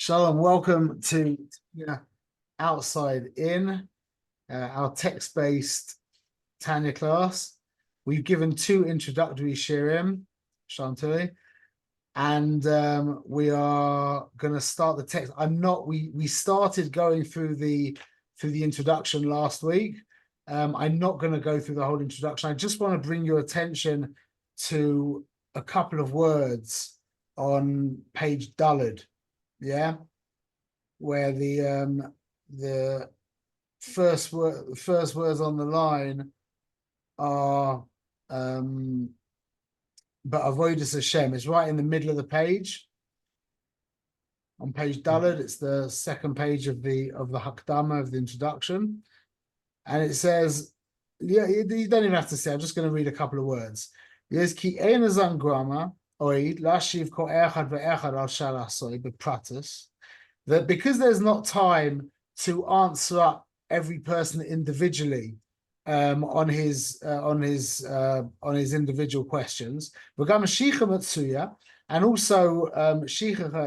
Shalom, welcome to Outside In, our text-based Tanya class. We've given two introductory shirim, Shalom Tuli, and we are going to start the text. We started going through the introduction last week. I'm not going to go through the whole introduction. I just want to bring your attention to a couple of words on page Daled. Yeah, where the first words on the line are but avodas Hashem. It's right in the middle of the page. On page Daled, it's the second page of the Hakdama, of the introduction, and it says, yeah, you don't even have to say. I'm just going to read a couple of words. Yes, ki ein azan grama oid lashiv ko echad ve'echad al shalasoi bepratus. That because there's not time to answer up every person individually on his individual questions, and also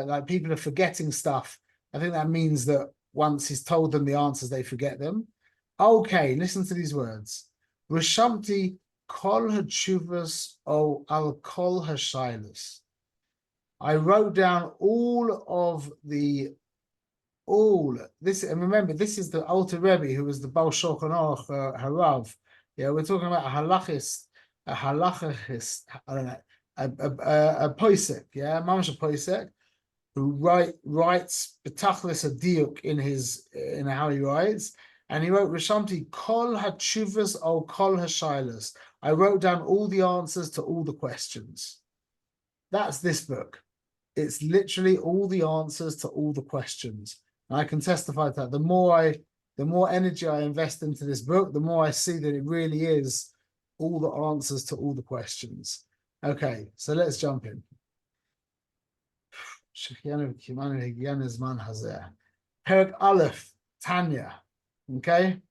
like people are forgetting stuff. I think that means that once he's told them the answers, they forget them. Okay, listen to these words. Rishamti kol hachuvas o al kol hashailas. I wrote down all this, and remember, this is the Alter Rebbe, who was the Baal Shulchan Aruch Harav. Yeah, we're talking about a halachist, I don't know, a posek, yeah, mamash a posek, who writes betachlis a diuk in how he writes, and he wrote Rishamti kol hachuvas o kol hashailas. I wrote down all the answers to all the questions. That's this book. It's literally all the answers to all the questions. And I can testify to that. The more energy I invest into this book, the more I see that it really is all the answers to all the questions. Okay, so let's jump in. Perek Aleph, Tanya. Okay,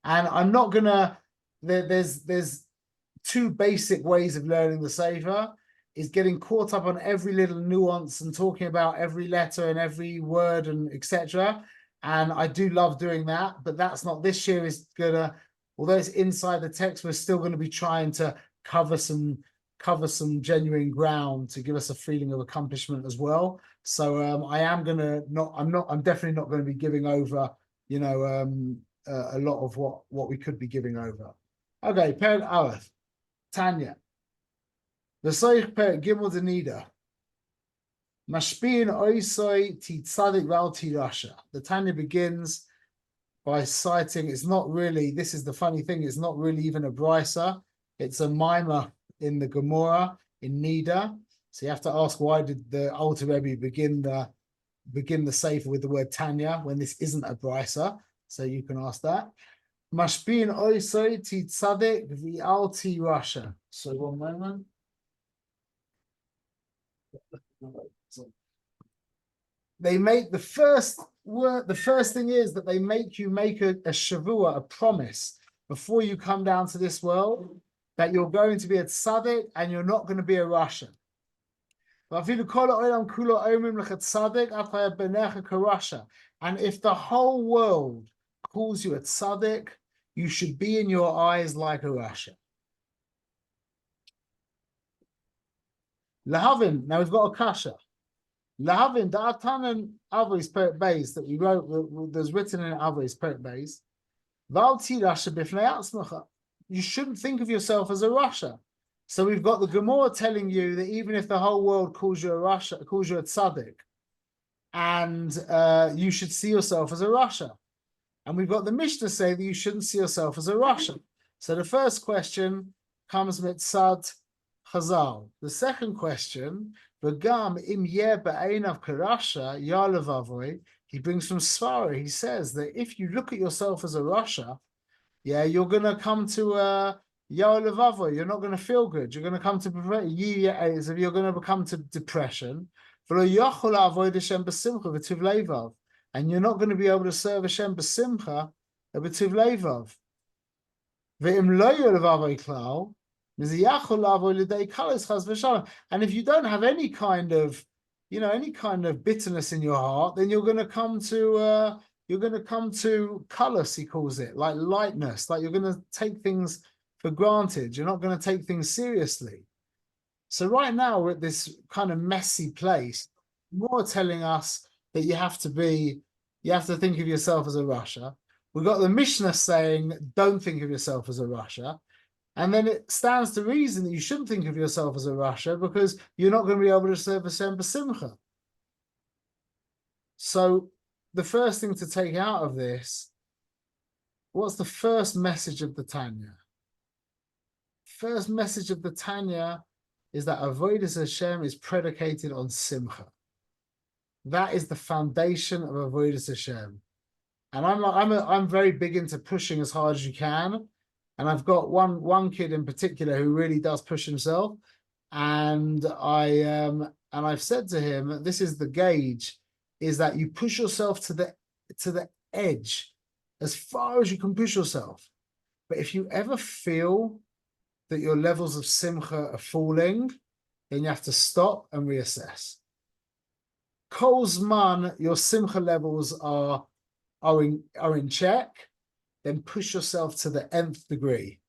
and I'm not gonna. There's two basic ways of learning the Sefer. Is getting caught up on every little nuance and talking about every letter and every word and etc. And I do love doing that, but that's not this year. Is gonna, although it's inside the text, we're still going to be trying to cover some genuine ground to give us a feeling of accomplishment as well. So I'm definitely not going to be giving over, a lot of what we could be giving over. Okay, Perek Aleph, Tanya. The Soich Perek Gimel Denida. Mashpin Oisoi Ti Tzadik Val Ti Rasha. The Tanya begins by citing, it's not really, this is the funny thing, it's not really even a brisa, it's a mimer in the Gemara in Nida. So you have to ask, why did the Alter Rebbe begin the Sefer with the word Tanya when this isn't a brisa? So you can ask that. Mashpin Oisoi Ti Tzadik Val Ti Rasha. So one moment. They make the first thing is that they make you make a shavua, a promise, before you come down to this world, that you're going to be a tzaddik and you're not going to be a Rasha. And if the whole world calls you a tzaddik, you should be in your eyes like a Rasha. Lahavin, now we've got a kasha. Lahavin, Da'atanan Avos Perek Beis that we wrote, there's written in Avos Perek Beis. Valti Rasha Bifnei Atzmacha. You shouldn't think of yourself as a Rasha. So we've got the Gemara telling you that even if the whole world calls you a Rasha, calls you a tzaddik, and you should see yourself as a Rasha. And we've got the Mishnah say that you shouldn't see yourself as a Rasha. So the first question comes mitzad Chazal. The second question, V'gam im yeh ba'einav karasha ya'levavoy, he brings from Svara. He says that if you look at yourself as a Rasha, yeah, you're going to come to ya'levavoy. You're not going to feel good. You're going to come to you're going to become to depression. And you're not going to be able to serve Hashem b'simcha b'tiv levav. Ve'im lo ya'levavoy klal. And if you don't have any kind of any kind of bitterness in your heart, then you're going to come to callous, he calls it, like lightness, like you're going to take things for granted. You're not going to take things seriously. So right now we're at this kind of messy place. More telling us that you have to think of yourself as a Russia. We've got the Mishnah saying, don't think of yourself as a Russia. And then it stands to reason that you shouldn't think of yourself as a Russia because you're not going to be able to serve Hashem b'simcha. So the first thing to take out of this, what's the first message of the Tanya? First message of the Tanya is that Avodas Hashem is predicated on simcha. That is the foundation of Avodas Hashem. And I'm very big into pushing as hard as you can. And I've got one kid in particular who really does push himself. And I've said to him, this is the gauge, is that you push yourself to the edge as far as you can push yourself. But if you ever feel that your levels of simcha are falling, then you have to stop and reassess. Kol zman, your simcha levels are in check, then push yourself to the nth degree.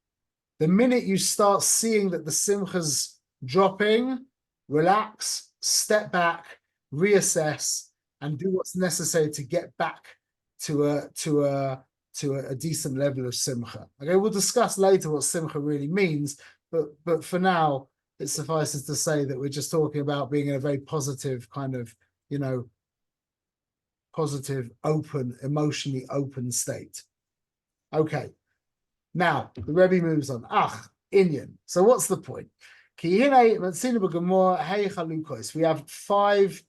The minute you start seeing that the simcha's dropping, relax, step back, reassess, and do what's necessary to get back to a decent level of simcha. Okay, we'll discuss later what simcha really means, but for now, it suffices to say that we're just talking about being in a very positive kind of, positive, open, emotionally open state. Okay, now the Rebbe moves on. Inyan. So what's the point? We have 5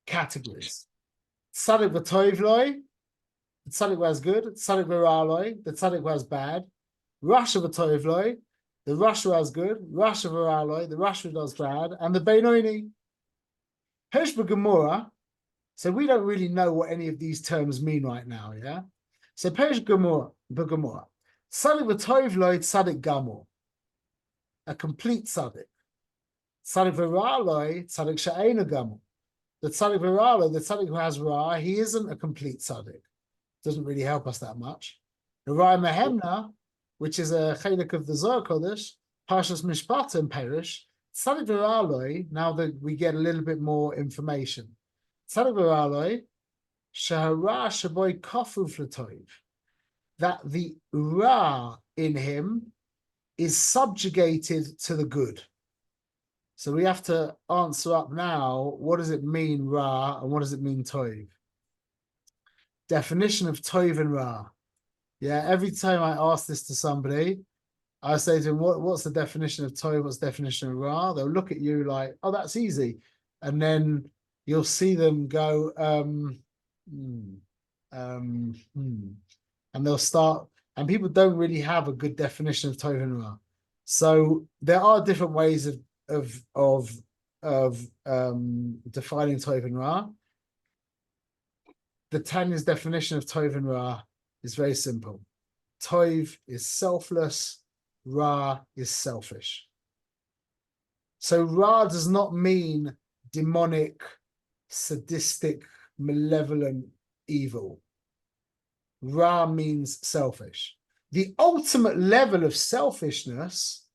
categories. Tzadik v'tov loi, the tzaddik was good, tzaddik v'ra loi, the tzaddik was bad, Rasha v'tov loi, the Rasha was good, Rasha v'ra loi, the Rasha was bad, and the Beinoini. Hirsch b'gemura, so we don't really know what any of these terms mean right now, yeah? So Hirsch b'gemura, tzaddik v'tov loi, tzaddik gamur, a complete tzaddik. Tzaddik v'ra loi, tzaddik she'einu gamur. The tzaddik v'ra, the tzaddik who has ra, he isn't a complete tzaddik. Doesn't really help us that much. The Raya Mehemna, which is a chelik of the Zohar Kodesh, Parshas Mishpatim Perish, tzaddik v'ra loi, now that we get a little bit more information. Tzaddik v'ra loi, shehara sheboi kafuf l'toiv, that the ra in him is subjugated to the good. So we have to answer up now, what does it mean, Ra, and what does it mean, Tov? Definition of Tov and Ra. Yeah, every time I ask this to somebody, I say to them, what's the definition of Tov, what's the definition of Ra? They'll look at you like, oh, that's easy. And then you'll see them go, and they'll start, and people don't really have a good definition of Tov and Ra. So there are different ways of defining Tov and Ra. The Tanya's definition of Tov and Ra is very simple. Tov is selfless, Ra is selfish. So Ra does not mean demonic, sadistic, malevolent evil. Ra means selfish. The ultimate level of selfishness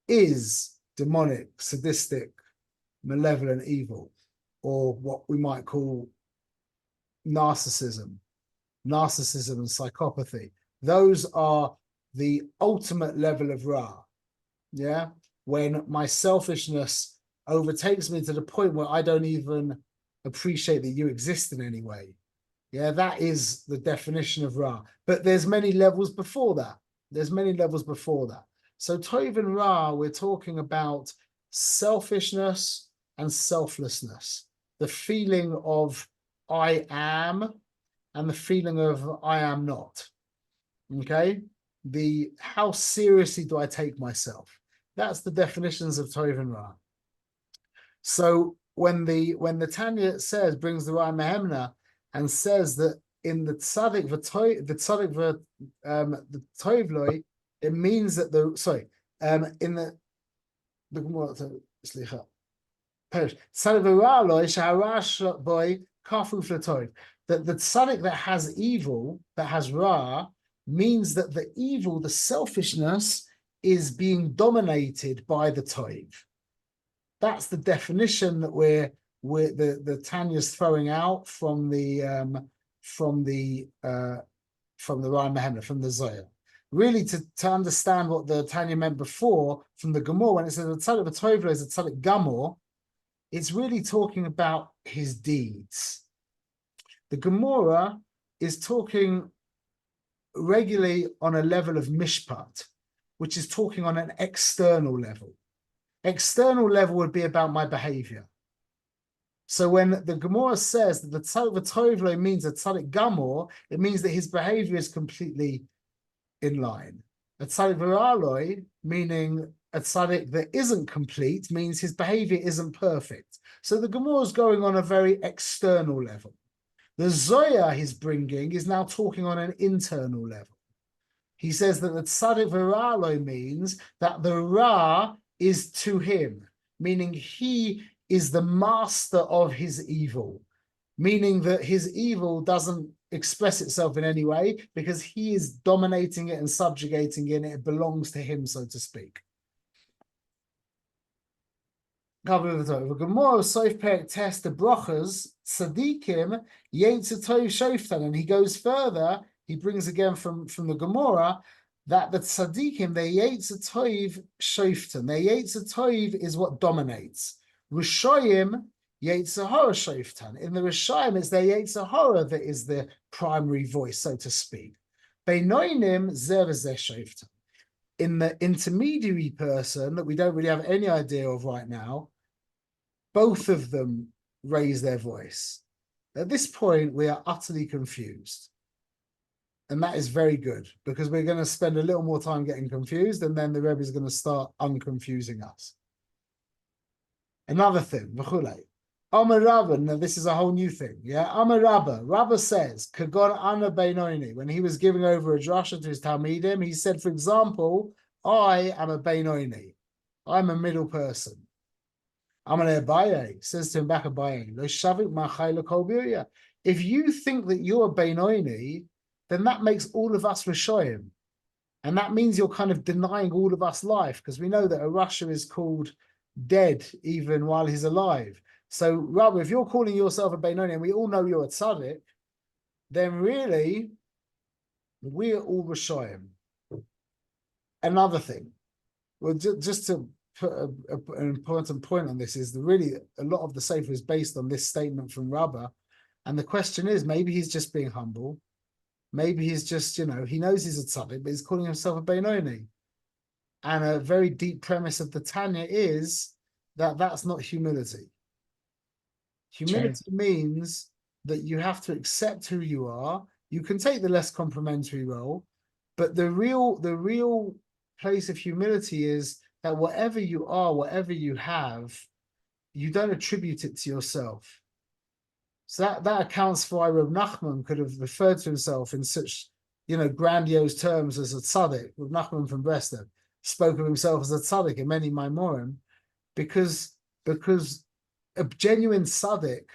is demonic, sadistic, malevolent evil, or what we might call narcissism and psychopathy. Those are the ultimate level of Ra. Yeah, when my selfishness overtakes me to the point where I don't even appreciate that you exist in any way. Yeah, that is the definition of Ra. But there's many levels before that. So Tov and Ra, we're talking about selfishness and selflessness. The feeling of I am and the feeling of I am not. Okay? How seriously do I take myself? That's the definitions of Tov and Ra. So when the Tanya brings the Raya Mehemna and says that in the tzaddik the tovloi, it means that in the perish. Tzadik v'ra'aloi shehara boy kafuf l'tov. That the tzaddik that has evil, that has ra, means that the evil, the selfishness, is being dominated by the toiv. That's the definition that the Tanya's throwing out from the Raya Mehemna, from the Zohar. Really, to understand what the Tanya meant before from the Gemara, when it says the tzaddik v'tovlo is a tzaddik gamor, it's really talking about his deeds. The Gemara is talking regularly on a level of mishpat, which is talking on an external level. External level would be about my behavior. So when the Gemara says that the tzaddik v'tovlo means a tzaddik gamor, it means that his behavior is completely in line. A tzaddik v'ra'aloi, meaning a tzaddik that isn't complete, means his behavior isn't perfect. So the Gemara is going on a very external level. The Zohar he's bringing is now talking on an internal level. He says that the tzaddik v'ra'aloi means that the ra is to him, meaning he is the master of his evil, meaning that his evil doesn't express itself in any way because he is dominating it and subjugating it. It belongs to him, so to speak. The Gemara Sof Perek Test the brachas tzadikim yetzer tov shoftan, and he goes further. He brings again from the Gemara that the tzadikim, their yetzer tov shoftan, their yetzer tov is what dominates. Rishoyim yetzer hara shoftan. In the Rishoyim, it's their yetzer hara that is the primary voice, so to speak. Beinonim zeh v'zeh shoftan. In the intermediary person that we don't really have any idea of right now, both of them raise their voice. At this point, we are utterly confused. And that is very good, because we're going to spend a little more time getting confused, and then the Rebbe is going to start unconfusing us. Another thing, v'chulei. Amar Rabba, now this is a whole new thing, yeah? Amar Rabba, Rabba says, Kagon ana beinoini, when he was giving over a drasha to his Talmidim, he said, for example, I am a beinoini. I'm a middle person. Amar Abaye says to him back, Abaye, Lo shavik ma'chai l'kol birya. If you think that you're a beinoini, then that makes all of us Rishoyim. And that means you're kind of denying all of us life, because we know that a Rasha is called dead even while he's alive. So, Rabbi, if you're calling yourself a Beinoni, and we all know you're a tzaddik, then really, we're all Rishoyim. Another thing, well, just to put an important point on this, is that really a lot of the Sefer is based on this statement from Rabba. And the question is, maybe he's just being humble. Maybe he's just, he knows he's a tzaddik, but he's calling himself a Beinoni. And a very deep premise of the Tanya is that that's not humility. Humility means that you have to accept who you are. You can take the less complimentary role, but the real place of humility is that whatever you are, whatever you have, you don't attribute it to yourself. So that accounts for why Reb Nachman could have referred to himself in such, grandiose terms as a tzaddik. Reb Nachman from Breslev spoke of himself as a tzaddik in many Maimorim, because a genuine tzaddik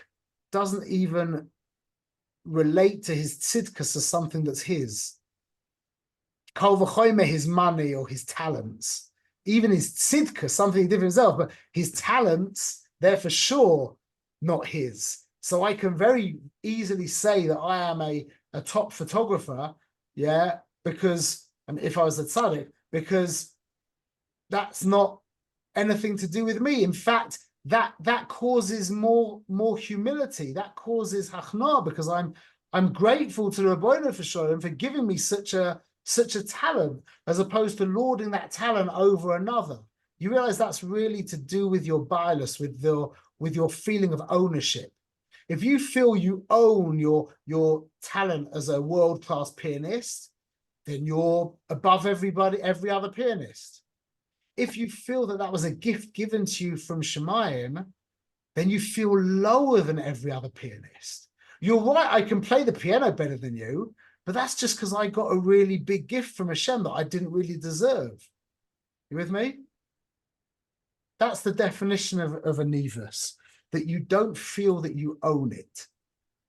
doesn't even relate to his tzidkas as something that's his. Kol v'chomer, his money or his talents. Even his tzidkas, something he did for himself, but his talents, they're for sure not his. So I can very easily say that I am a top photographer, because, and if I was a tzaddik, because that's not anything to do with me. In fact, that causes more humility. That causes hachna, because I'm grateful to the Rebbeinu for Shalom for giving me such a talent, as opposed to lording that talent over another. You realize that's really to do with your bias, with your feeling of ownership. If you feel you own your talent as a world-class pianist, then you're above every other pianist. If you feel that was a gift given to you from Shemayim, then you feel lower than every other pianist. You're right, I can play the piano better than you, but that's just because I got a really big gift from Hashem that I didn't really deserve. You with me? That's the definition of a nivus, that you don't feel that you own it.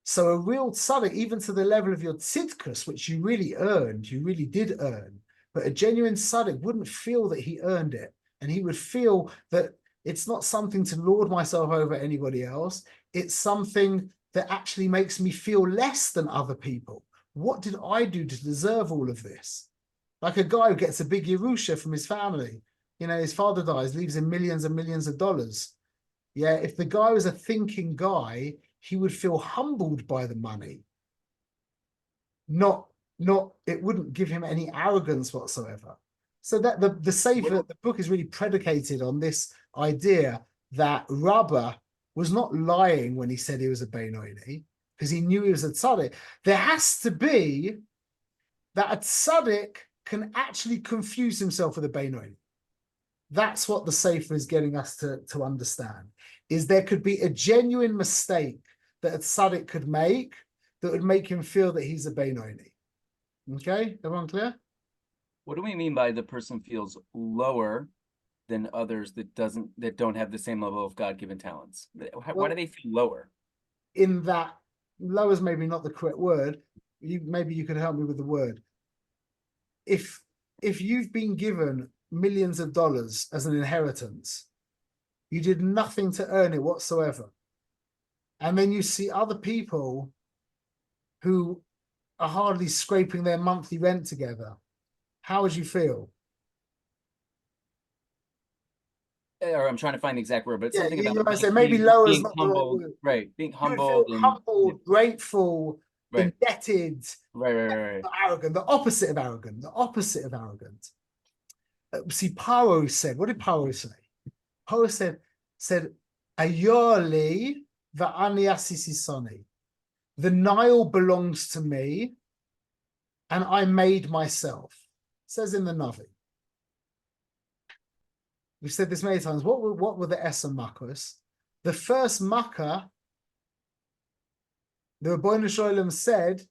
So a real tzaddik, even to the level of your tzidkus, which you really earned, you really did earn, but a genuine tzaddik wouldn't feel that he earned it. And he would feel that it's not something to lord myself over anybody else. It's something that actually makes me feel less than other people. What did I do to deserve all of this? Like a guy who gets a big Yerusha from his family. You know, his father dies, leaves him millions and millions of dollars. Yeah, if the guy was a thinking guy, he would feel humbled by the money. It wouldn't give him any arrogance whatsoever. So that the Sefer, the book is really predicated on this idea that Rabbah was not lying when he said he was a Beinoni, because he knew he was a tzaddik. There has to be that a tzaddik can actually confuse himself with a Beinoni. That's what the Sefer is getting us to understand, is there could be a genuine mistake that a tzaddik could make that would make him feel that he's a Beinoni. Okay, everyone clear? What do we mean by the person feels lower than others that don't have the same level of God-given talents? Why do they feel lower? In that, lower is maybe not the correct word. Maybe you could help me with the word. If you've been given millions of dollars as an inheritance, you did nothing to earn it whatsoever, and then you see other people who are hardly scraping their monthly rent together, how would you feel? Or I'm trying to find the exact word, but it's something about I say maybe lower is not humbled, the right word. right? Being humbled, grateful, right. Indebted, right. Arrogant, the opposite of arrogant, the opposite of arrogant. See, Paro said, what did Paro say? Paro said, Ayoli va'ani asisisoni. The Nile belongs to me, and I made myself. It says in the Navi. We've said this many times. What were the Esser Makkos? The first Makkah, the Rebbeinu Sholem said,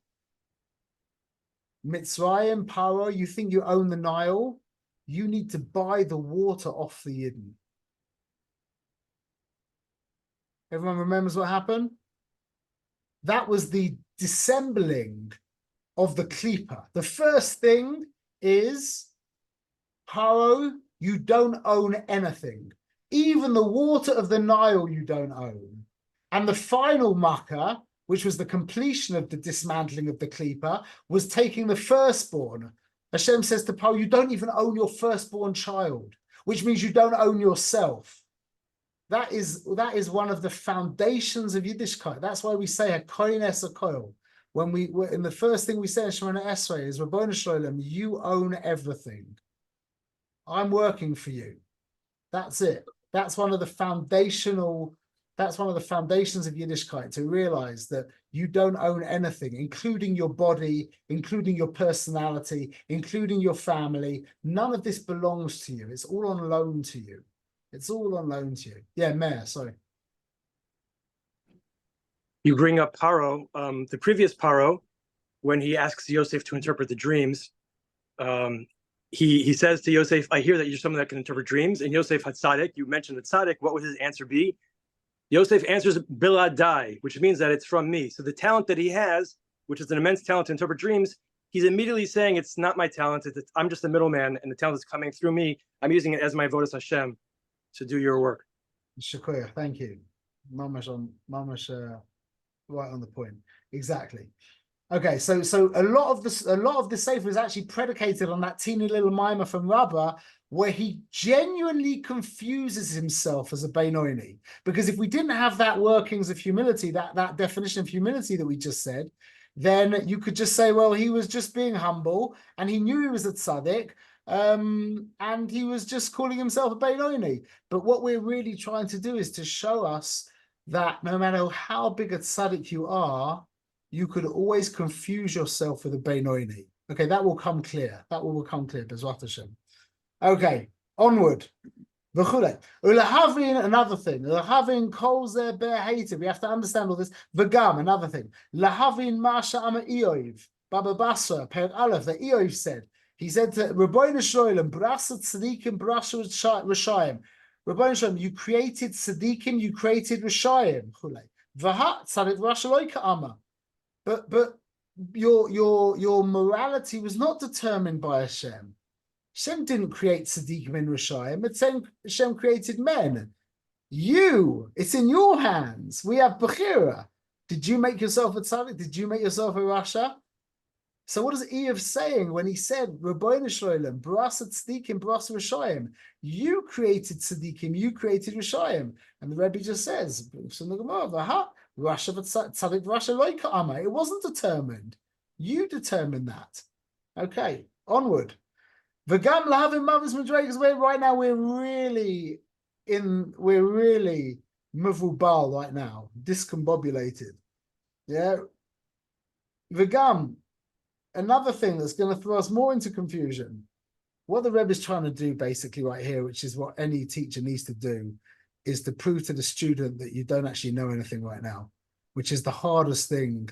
Mitzrayim, Paro, you think you own the Nile? You need to buy the water off the Yidden. Everyone remembers what happened? That was the dissembling of the Klippa. The first thing is, Paro, you don't own anything. Even the water of the Nile you don't own. And the final Makkah, which was the completion of the dismantling of the Klippa, was taking the firstborn. Hashem says to Paro, you don't even own your firstborn child, which means you don't own yourself. That is one of the foundations of Yiddishkeit. That's why we say Hakoyin es Hakoil. When in the first thing we say in Shemona Esrei is Rebbeinu Sholem, you own everything. I'm working for you. That's it. That's one of the foundations of Yiddishkeit, to realize that you don't own anything, including your body, including your personality, including your family. None of this belongs to you. It's all on loan to you. It's all on loan to you. Yeah, Meir, sorry. You bring up Paro, the previous Paro, when he asks Yosef to interpret the dreams, he says to Yosef, I hear that you're someone that can interpret dreams. And Yosef had tzaddik. You mentioned the tzaddik. What would his answer be? Yosef answers biladai, which means that it's from me. So the talent that he has, which is an immense talent to interpret dreams, he's immediately saying it's not my talent. I'm just a middleman, and the talent is coming through me. I'm using it as my avodas Hashem to do your work. Shakoya, thank you. Mamash right on the point. Exactly. Okay, so a lot of the Sefer is actually predicated on that teeny little mimer from Rabbah, where he genuinely confuses himself as a Beinoni. Because if we didn't have that workings of humility, that definition of humility that we just said, then you could just say, well, he was just being humble, and he knew he was a tzaddik, and he was just calling himself a Beinoni. But what we're really trying to do is to show us that no matter how big a tzaddik you are, you could always confuse yourself with a Beinoni. Okay, that will come clear. That will become clear, B'ezrat Hashem. Okay, onward. Another thing. We have to understand all this. V'gam, another thing. Lahavin Masha Ama Eoiv. Baba Basra, Perik Aleph, that Eoiv said. He said to Rebbeinu Sholem, Brasa Tzadikim, Brasa Rishayim. Rabbi Shalom, you created Tzaddikim, you created Rishayim. V'ha tzadik v'rasha lo ka'ama. But your morality was not determined by Hashem. Hashem didn't create Tzaddikim and Rishayim. Hashem created men. It's in your hands. We have Bechira. Did you make yourself a tzaddik? Did you make yourself a rasha? So what is Eev saying when he said, Rabbeinu Shalom, Barasa Tzaddikim, Barasa Rishayim? You created Tzaddikim, you created Rishayim. And the Rebbe just says, it wasn't determined. You determined that. Okay, onward. V'gam lahavim mavis madregas. Right now we're really muvubal right now, discombobulated. Yeah. V'gam, another thing that's going to throw us more into confusion. What the Rebbe is trying to do basically right here, which is what any teacher needs to do, is to prove to the student that you don't actually know anything right now, which is the hardest thing.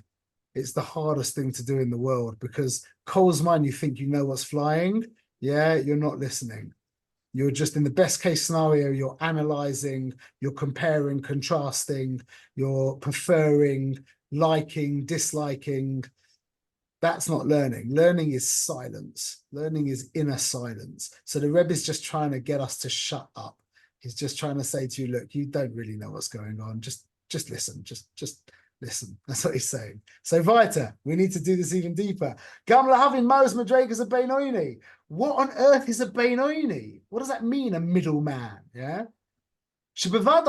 It's the hardest thing to do in the world, because Cole's mind, you think you know what's flying. Yeah, you're not listening. You're just, in the best case scenario, you're analyzing, you're comparing, contrasting, you're preferring, liking, disliking. That's not learning. Learning is silence. Learning is inner silence. So the Rebbe is just trying to get us to shut up. He's just trying to say to you, look, you don't really know what's going on. Just listen. Just listen. That's what he's saying. So weiter, we need to do this even deeper. Gam lahavin maos madregas a beinoini. What on earth is a beinoini? What does that mean, a middleman? Yeah. It can't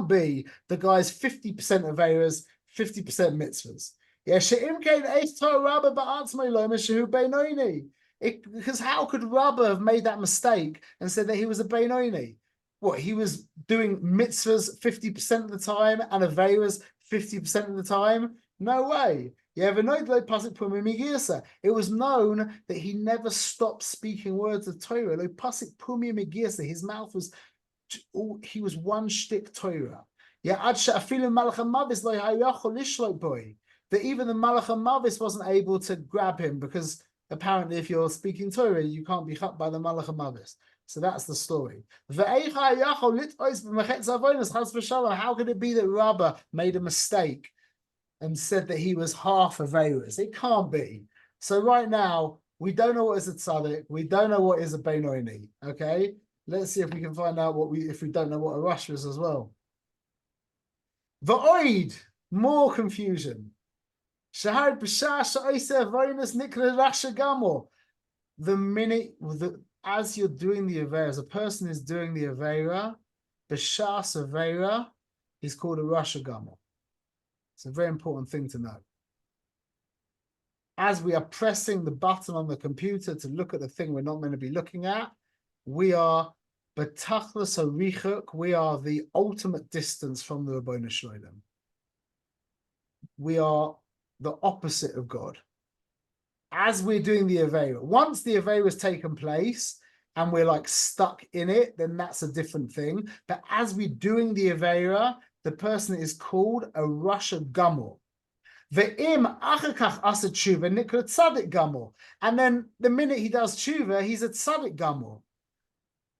be the guy's 50% of errors, 50% mitzvahs. Because how could Rabbah have made that mistake and said that he was a beinoini? What, he was doing mitzvahs 50% of the time and averas 50% of the time? No way. It was known that he never stopped speaking words of Torah. His mouth was, he was one shtick Torah. That even the Malach HaMavis wasn't able to grab him, because apparently if you're speaking Torah, you can't be cut by the Malach HaMavis. So that's the story. How could it be that Rabbah made a mistake and said that he was half averas? It can't be. So right now, we don't know what is a tzaddik. We don't know what is a beinoini. Okay? Let's see if we can find out if we don't know what a rasha is as well. V'oid, more confusion. The minute, as you're doing the avera, as a person is doing the avera, b'shas avera, is called a rasha gamor. It's a very important thing to know. As we are pressing the button on the computer to look at the thing we're not going to be looking at, we are betachlis harichuk, we are the ultimate distance from the Rabbeinu Shalom. We are the opposite of God. As we're doing the Avera, once the Avera has taken place and we're like stuck in it, then that's a different thing. But as we're doing the Avera, the person is called a rasha gamor. Ve'im achakach asa tshuva nikra tzadik gamor. And then the minute he does tshuva, he's a tzadik gamor.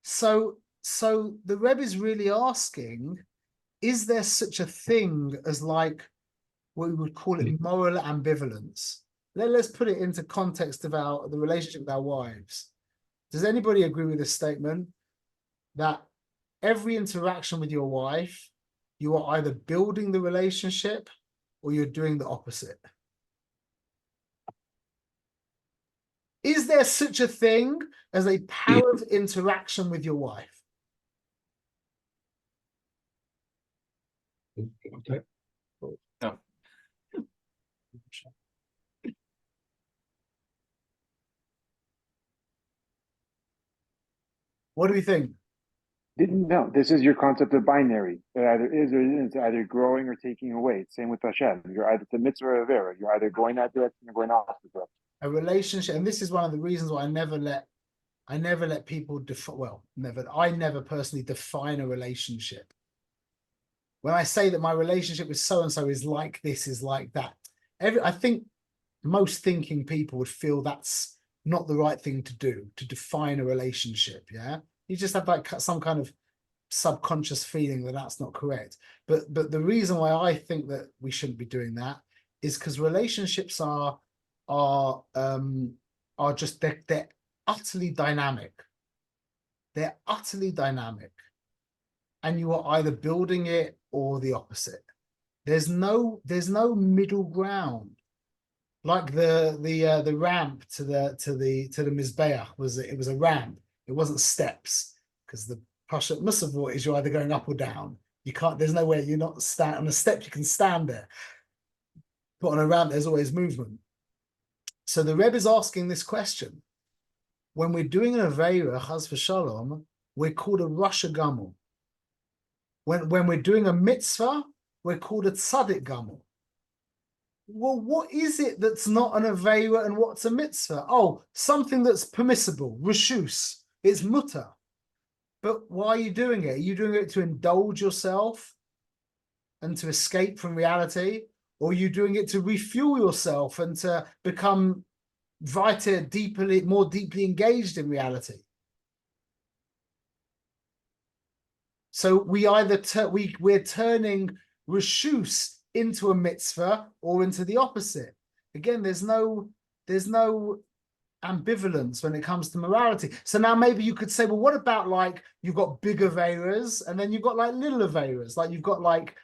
So the Rebbe is really asking, is there such a thing as like what we would call it moral ambivalence? Let's put it into context of the relationship with our wives. Does anybody agree with this statement? That every interaction with your wife, you are either building the relationship or you're doing the opposite. Is there such a thing as a power of interaction with your wife? Okay. No. What do we think? No, this is your concept of binary. It either is or isn't. It's either growing or taking away. Same with Hashem. You're either the mitzvah or avera. You're either going that direction or going opposite direction. A relationship, and this is one of the reasons why I never let people I never personally define a relationship. When I say that my relationship with so-and-so is like this, is like that, I think most thinking people would feel that's not the right thing to do, to define a relationship. Yeah, You just have like some kind of subconscious feeling that that's not correct. But the reason why I think that we shouldn't be doing that is because relationships are just they're utterly dynamic. They're utterly dynamic, and you are either building it or the opposite. There's no middle ground. Like the ramp to the Mizbeach was a ramp. It wasn't steps, because the Pashat Musavot is you're either going up or down. You can't. There's no way you're not stand on a step. You can stand there, but on a ramp there's always movement. So the Rebbe is asking this question: when we're doing an Aveira, Chas v'Shalom, we're called a Rosh Gamul. When we're doing a mitzvah, we're called a Tzaddik Gamul. Well, what is it that's not an Aveira and what's a mitzvah? Oh, something that's permissible, reshus, it's mutter. But why are you doing it? Are you doing it to indulge yourself and to escape from reality? Or are you doing it to refuel yourself and to become more deeply engaged in reality? So we either we're turning reshus into a mitzvah or into the opposite. Again, there's no ambivalence when it comes to morality. So now maybe you could say, well, what about like you've got big aveiras and then you've got like little aveiras, like you've got like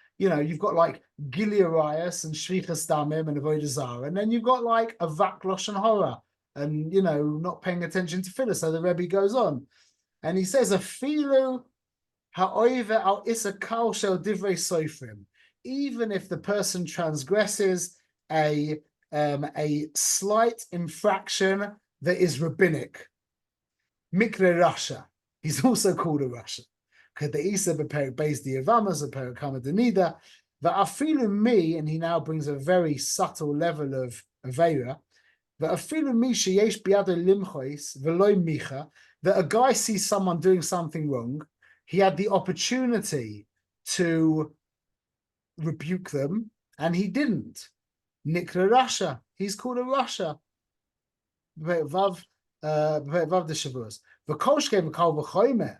Gili Arias and Shvichas Damim and Avodah Zarah, and then you've got like a Vaklosh and Horror and not paying attention to Phyllis. So the Rebbe goes on and he says, Afilu ha'oiver al isa kal shel divrei sofrim. Even if the person transgresses a slight infraction that is rabbinic, mikre rasha, he's also called a rasha. Kadeisa b'perik beis diavamas b'perik kama denida va'afilu mi, and he now brings a very subtle level of aveira. Va'afilu mi sheyesh biyado limchois v'loy micha, that a guy sees someone doing something wrong, he had the opportunity to rebuke them, and he didn't. Nikra Rasha, he's called a Rasha. Vav the Shavuos. V'kolshke v'kol v'choyme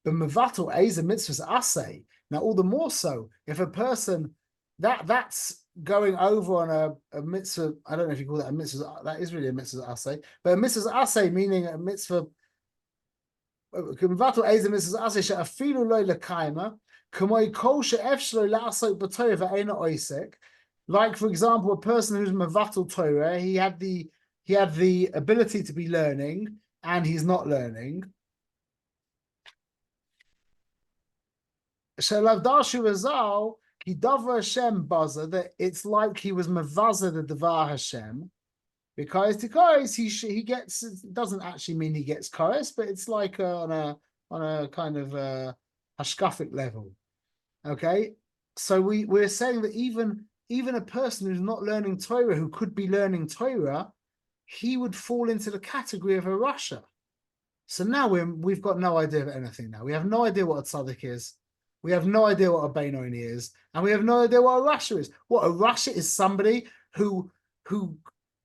b'mevatel eiz mitzvahs asay. Now, all the more so if a person that's going over on a mitzvah. I don't know if you call that a mitzvah. That is really a mitzvah asay, but a mitzvah asay meaning a mitzvah. Mevatel eiz mitzvahs asay she'afilu lo lekaima. Like, for example, a person who's mevatel Torah, he had the ability to be learning, and he's not learning. That it's like he was mevazer the Devar Hashem, because he gets, it doesn't actually mean he gets chorus, but it's like on a kind of hashkafic level. Okay, so we're saying that even a person who's not learning Torah, who could be learning Torah, he would fall into the category of a Rasha. So now we've got no idea of anything. Now we have no idea what a tzaddik is, we have no idea what a Beinoni is, and we have no idea what a Rasha is. What a Rasha is, somebody who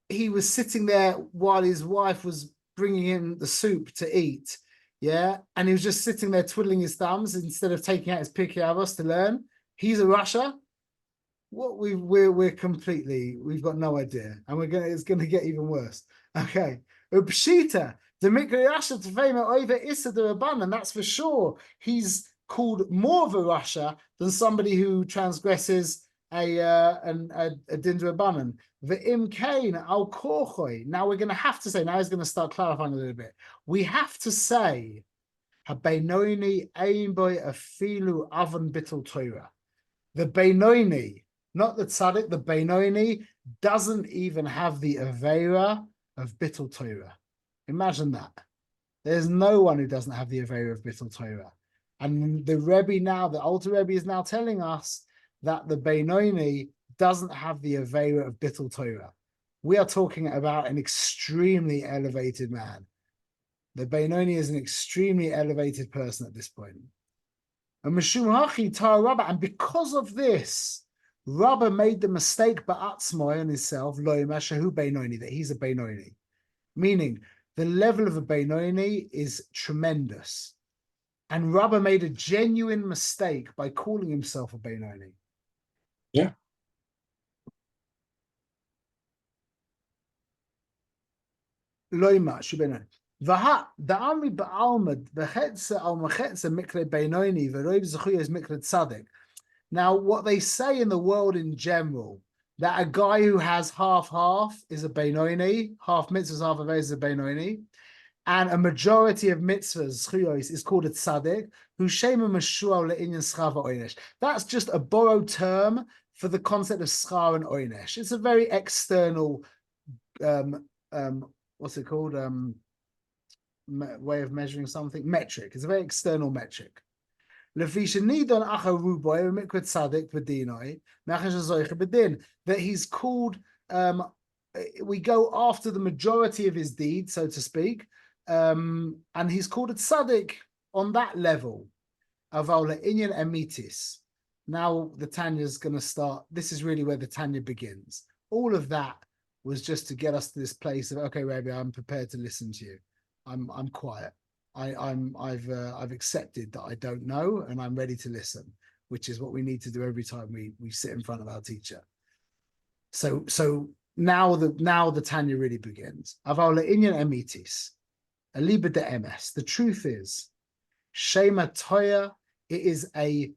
he was sitting there while his wife was bringing him the soup to eat. Yeah, and he was just sitting there twiddling his thumbs instead of taking out his Pirkei Avos to learn. He's a Rasha. What we've got no idea, and it's gonna get even worse. Okay, Pshita the Mikra Rasha Tefema over Issa the Rabbanan. That's for sure. He's called more of a Rasha than somebody who transgresses a Din Rabbanan. V'im kain al korchoi. Now we're going to have to say. Now he's going to start clarifying a little bit. We have to say, Habeinoni ein boy afilu avan bittul Torah. The Beinoni, not the tzaddik, the Beinoni doesn't even have the aveira of bittul Torah. Imagine that. There's no one who doesn't have the aveira of bittul Torah. And the Rebbe now, the Alter Rebbe is now telling us that the Beinoni doesn't have the aveira of bittul Torah. We are talking about an extremely elevated man. The Beinoni is an extremely elevated person at this point. And because of this, Rabba made the mistake ba'atzmoi on himself, lo mashahu Beinoni, that he's a Beinoni. Meaning, the level of a Beinoni is tremendous. And Rabba made a genuine mistake by calling himself a Benoni. Yeah. Loima, Benoni. Vaha, da'ami ba'almad, v'chetze al mechetze mikre Benoni, v'roiv zechuya is mikre tzaddik. Now, what they say in the world in general, that a guy who has half-half is a Benoni, half mitzvahs, half averos is a Benoni, and a majority of mitzvahs, zchuyos, is called a tzaddik, who shema meshual le'inyan schar v'oinesh. That's just a borrowed term for the concept of schar and oinesh. It's a very external, what's it called? Way of measuring something. Metric. It's a very external metric. That he's called, we go after the majority of his deeds, so to speak, and he's called a tzaddik on that level. Now the Tanya is going to start. This is really where the Tanya begins. All of that was just to get us to this place of, okay, Rabbi, I'm prepared to listen to you. I'm quiet. I've accepted that I don't know, and I'm ready to listen, which is what we need to do every time we sit in front of our teacher. So now the Tanya really begins. The truth is, Shema Toya, it is a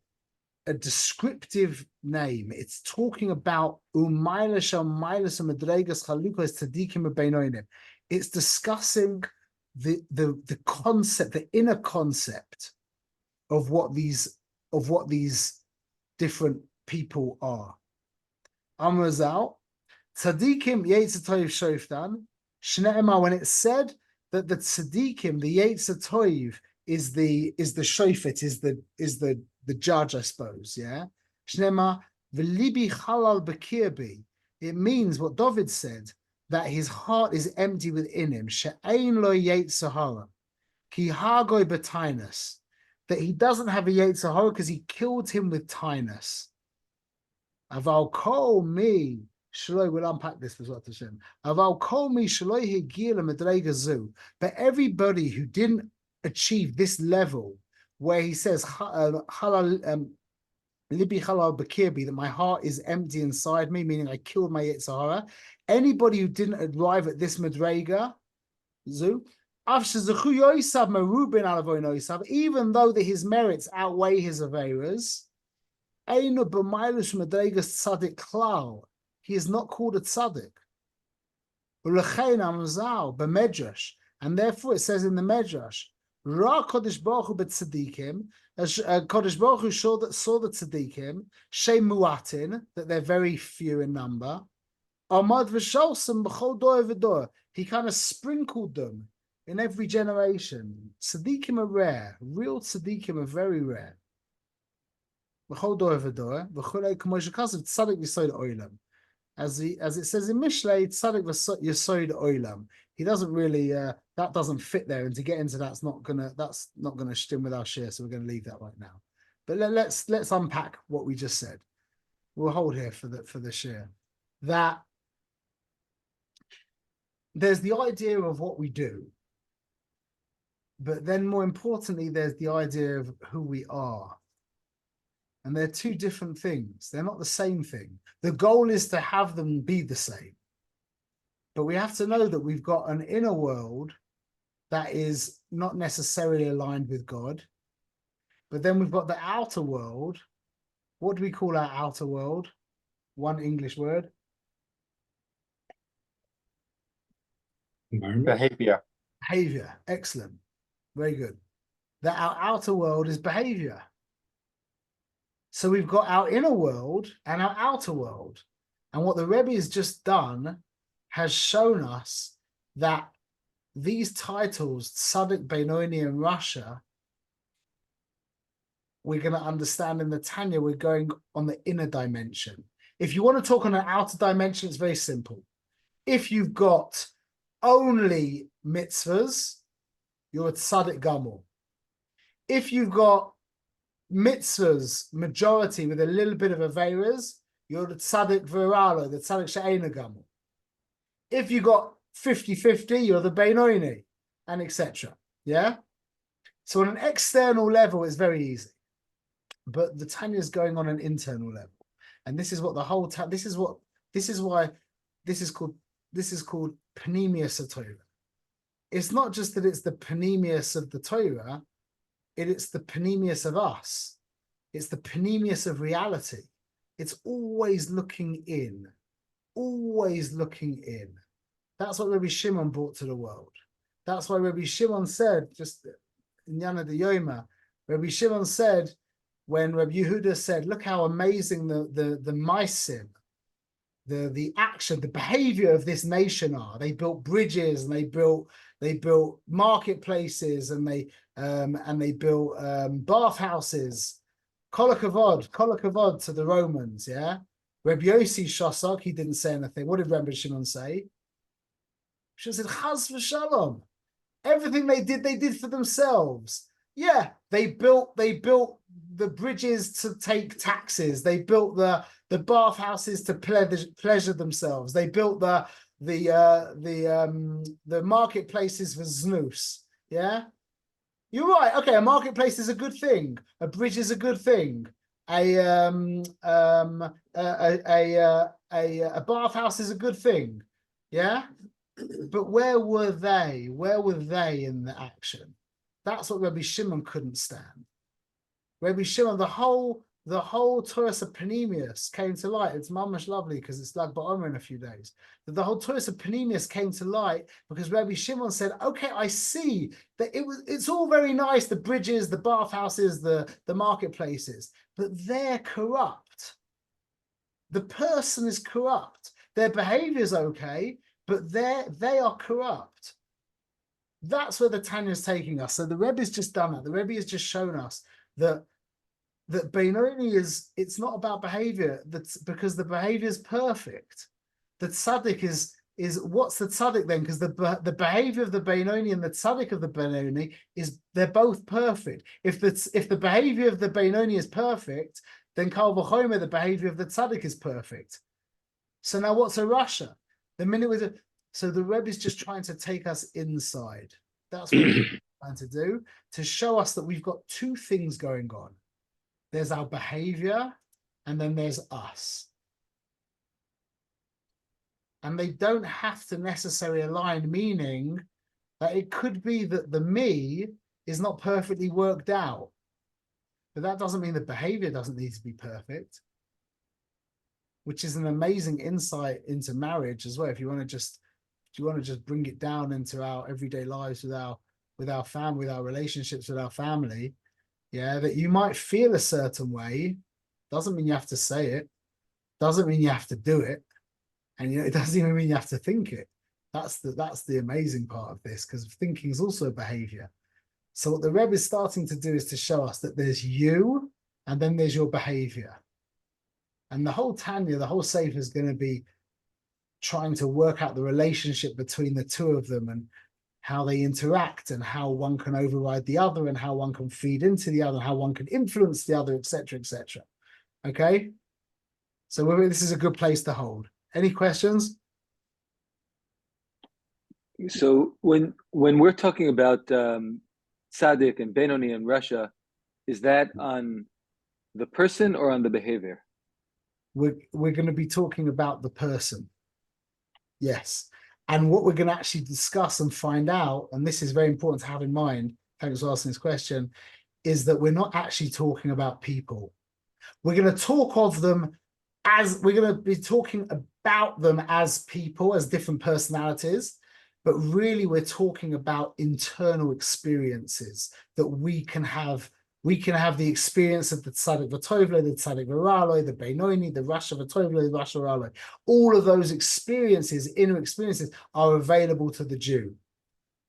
descriptive name. It's talking about it's discussing the concept, the inner concept of what these different people are. Amrazal, tzaddikim yetzer tov shoftan, shne'emar, when it said that the tzaddikim, the yetzer tov, is the shofet, is the judge, I suppose. Yeah. Shne'emar v'libi halal b'kirbi. It means what David said, that his heart is empty within him. She'ein lo yetzer hara, ki hagoy b'tainus. That he doesn't have a yetzer hara because he killed him with tainus. Aval kol mi shaloi, we'll unpack this for Zot Hashem. Aval kol mi shaloi higil l'madrega zu. But everybody who didn't achieve this level, where he says halal libi halal b'kirbi, that my heart is empty inside me, meaning I killed my yetzer hara. Anybody who didn't arrive at this madrega zu, even though his merits outweigh his averas, he is not called a tzaddik. And therefore it says in the Medrash, Kodesh Baruch Hu b'tzaddikim, Kodesh Baruch Hu saw the tzaddikim, Shem Muatin, that they're very few in number. Amad v'shalsam b'chol dor v'dor. He kind of sprinkled them in every generation. Tzaddikim are rare. Real tzaddikim are very rare. B'chol dor v'dor. V'chulei k'mo shekasav tzaddik v'soid oilam. As it says in Mishlei, tzaddik v'soid oilam. He doesn't really, that doesn't fit there. And to get into that's not gonna stim with our share. So we're going to leave that right now. But let's unpack what we just said. We'll hold here for the share. That there's the idea of what we do, but then more importantly, there's the idea of who we are. And they're two different things. They're not the same thing. The goal is to have them be the same. But we have to know that we've got an inner world that is not necessarily aligned with God. But then we've got the outer world. What do we call our outer world? One English word. Behavior. Behavior. Excellent. Very good. That our outer world is behavior. So we've got our inner world and our outer world. And what the Rebbe has just done has shown us that these titles, Tzaddik, Benoni, and Rasha, we're going to understand in the Tanya, we're going on the inner dimension. If you want to talk on an outer dimension, it's very simple. If you've got only mitzvahs, you're a tzaddik gamor. If you've got mitzvahs majority with a little bit of averas, you're the tzaddik viralo, the tzaddik she'ena gamor. If you got 50-50, you're the Benoni, and etc. Yeah? So on an external level, it's very easy, but the Tanya is going on an internal level, and this is what the whole this is why this is called Panemius of Torah. It's not just that it's the Panemius of the Torah, it's the Panemius of us. It's the Panemius of reality. It's always looking in, always looking in. That's what Rabbi Shimon brought to the world. That's why Rabbi Shimon said, just in Yana de Yoma, Rabbi Shimon said, when Rabbi Yehuda said, look how amazing the maisim, the action, the behavior of this nation are. They built bridges and they built marketplaces and they built bathhouses. Kol hakavod to the Romans, yeah. Rabbi Yossi Shosok, he didn't say anything. What did Rabbi Shimon say? She said, Chas v'shalom. Everything they did for themselves. Yeah, they built the bridges to take taxes. They built the bathhouses to pleasure themselves. They built the marketplaces for znus. Yeah, you're right. Okay, a marketplace is a good thing. A bridge is a good thing. A bathhouse is a good thing. Yeah, but where were they? Where were they in the action? That's what Rabbi Shimon couldn't stand. Rabbi Shimon, the whole Torah of Panemius came to light. It's mamash lovely because it's Lag BaOmer in a few days. But the whole Torah of Panemius came to light because Rabbi Shimon said, okay, I see that it's all very nice, the bridges, the bathhouses, the marketplaces, but they're corrupt. The person is corrupt. Their behavior is okay, but they are corrupt. That's where the Tanya is taking us. So the Rebbe's just done that. The Rebbe has just shown us that Beinoni it's not about behavior. That's because the behavior is perfect. The tzaddik is what's the tzaddik then? Because the behavior of the Beinoni and the tzaddik of the Beinoni is they're both perfect. If the behavior of the Beinoni is perfect, then Kal v'chomer, the behavior of the tzaddik is perfect. So now what's a Russia? The minute with so the Rebbe is just trying to take us inside. That's what we're trying to do, to show us that we've got two things going on. There's our behavior, and then there's us. And they don't have to necessarily align, meaning that it could be that the me is not perfectly worked out. But that doesn't mean the behavior doesn't need to be perfect, which is an amazing insight into marriage as well. If you want to just bring it down into our everyday lives with our family, with our relationships with our family, yeah, that you might feel a certain way, doesn't mean you have to say it, doesn't mean you have to do it, and it doesn't even mean you have to think it. That's the amazing part of this, because thinking is also a behavior. So what the Rebbe is starting to do is to show us that there's you, and then there's your behavior. And the whole Tanya, the whole Sefer is going to be trying to work out the relationship between the two of them and how they interact and how one can override the other and how one can feed into the other, how one can influence the other, etc., etc. Okay? So this is a good place to hold. Any questions? So when we're talking about Tzaddik and Benoni in Russia, is that on the person or on the behavior? We're going to be talking about the person. Yes. And what we're going to actually discuss and find out, and this is very important to have in mind, thanks for asking this question, is that we're not actually talking about people. We're going to talk of them as, we're going to be talking about them as people, as different personalities, but really we're talking about internal experiences that we can have. We can have the experience of the Tzaddik V'Tovlo, the Tzaddik V'Raloi, the Beinoni, the Rasha V'Tovlo, the Rasha V'Raloi. All of those experiences, inner experiences, are available to the Jew.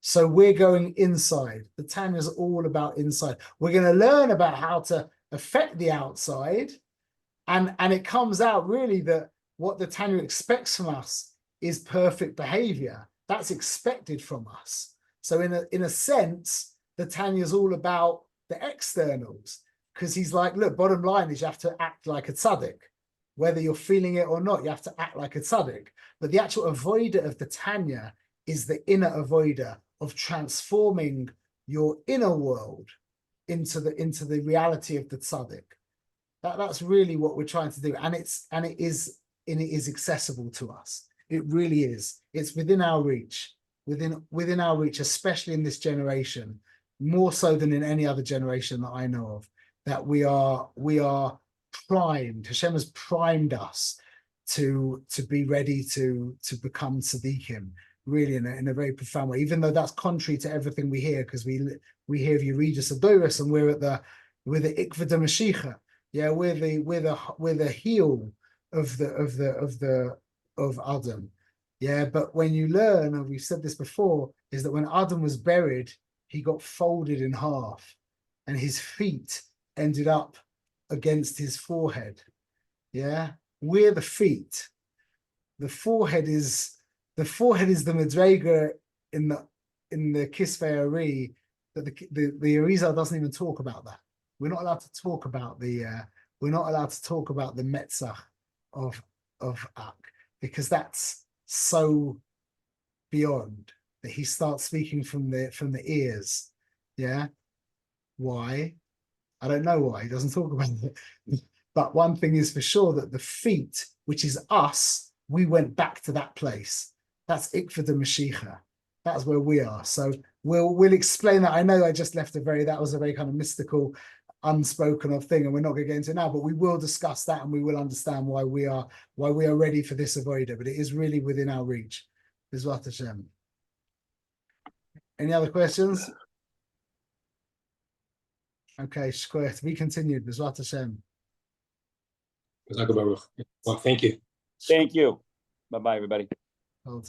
So we're going inside. The Tanya is all about inside. We're going to learn about how to affect the outside. And it comes out really that what the Tanya expects from us is perfect behavior. That's expected from us. So in a sense, the Tanya is all about the externals, because he's like, look, bottom line is you have to act like a tzaddik. Whether you're feeling it or not, you have to act like a tzaddik. But the actual avoider of the Tanya is the inner avoider of transforming your inner world into the reality of the tzaddik. That's really what we're trying to do, and it is accessible to us. It really is. It's within our reach, within our reach, especially in this generation, more so than in any other generation that I know of. That we are primed. Hashem has primed us to be ready to become tzaddikim, really in a very profound way. Even though that's contrary to everything we hear, because we hear of Yeridus Adoros, and we're the Ikvah de Mashiach. Yeah, we're the heel of Adam. Yeah, but when you learn, and we've said this before, is that when Adam was buried, he got folded in half, and his feet ended up against his forehead. Yeah, we're the feet. The forehead is the Madrega in the Kisvei Ari, that the Arizal doesn't even talk about that. We're not allowed to talk about the Metzach of Ak, because that's so beyond that he starts speaking from the ears. Yeah, why? I don't know why he doesn't talk about it. But one thing is for sure, that the feet, which is us, we went back to that place. That's Ikvah de Mashiach. That's where we are. So we'll explain that. I know I just left that was a very kind of mystical, unspoken of thing, and we're not going to get into it now, but we will discuss that, and we will understand why we are ready for this avoider. But it is really within our reach. B'ezrat Hashem. Any other questions? Okay, Shkoyach, to be continued. B'ezrat Hashem. Well, thank you. Thank you. Bye-bye, everybody. All